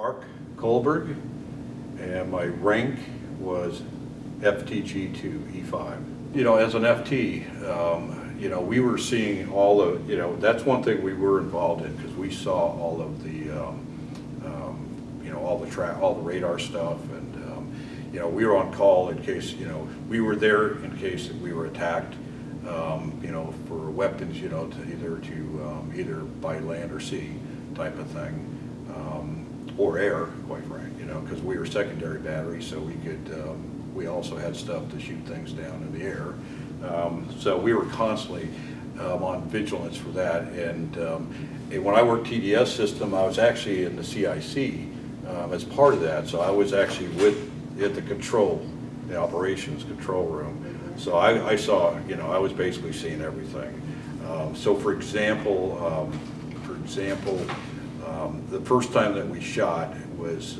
Mark Kullberg, and my rank was FTG2 E5. You know, as an FT, you know, we were seeing all of, you know, that's one thing we were involved in because we saw all of the, you know, all the radar stuff, and you know, we were on call in case, you know, we were there in case that we were attacked, you know, for weapons, you know, either by land or sea type of thing, or air, quite frank, you know, because we were secondary battery, so we could, we also had stuff to shoot things down in the air. So we were constantly on vigilance for that. And when I worked TDS system, I was actually in the CIC as part of that. So I was actually at the the operations control room. So I saw, you know, I was basically seeing everything. So for example, the first time that we shot was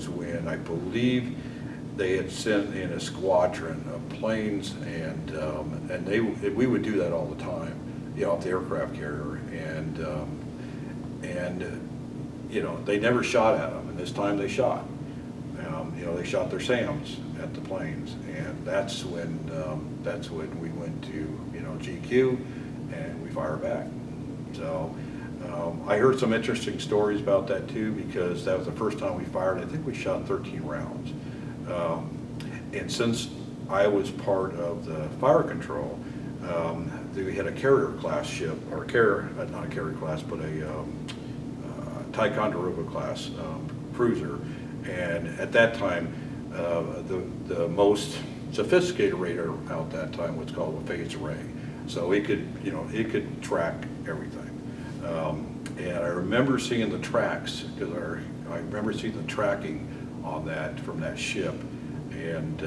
when I believe they had sent in a squadron of planes, and we would do that all the time, you know, off the aircraft carrier, and you know, they never shot at them, and this time they shot. You know, they shot their SAMs at the planes, and that's when we went to, you know, GQ, and we fire back. So I heard some interesting stories about that too, because that was the first time we fired. I think we shot 13 rounds. And since I was part of the fire control, we had a carrier class ship, or not a carrier class, but a Ticonderoga class cruiser. And at that time, the most sophisticated radar out that time was called a phased array. So it could, you know, it could track everything. And I remember seeing the tracks, because I remember seeing the tracking on that from that ship. And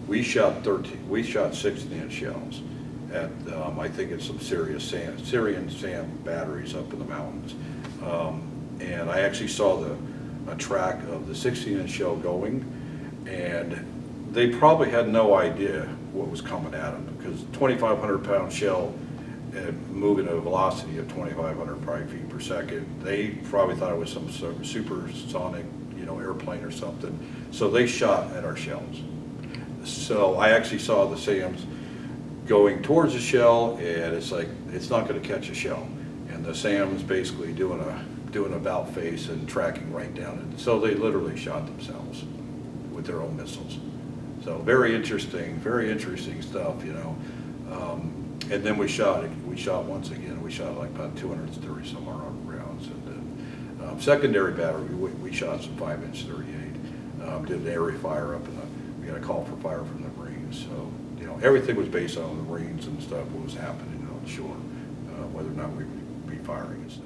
we shot 16-inch shells at I think it's some Syrian SAM batteries up in the mountains. And I actually saw a track of the 16-inch shell going, and they probably had no idea what was coming at them, because 2,500-pound shell moving at a velocity of 2,500 probably feet per second, they probably thought it was some sort of supersonic, you know, airplane or something. So they shot at our shells. So I actually saw the SAMs going towards the shell, and it's like, it's not going to catch a shell. And the SAM's basically doing an about face and tracking right down. And so they literally shot themselves with their own missiles. So very interesting stuff, you know. And then we shot once again. We shot like about 230 some odd rounds. And then secondary battery, we shot some 5-inch 38. Did an area fire up we got a call for fire from the Marines. So, you know, everything was based on the Marines and stuff, what was happening on shore, whether or not we would be firing and stuff.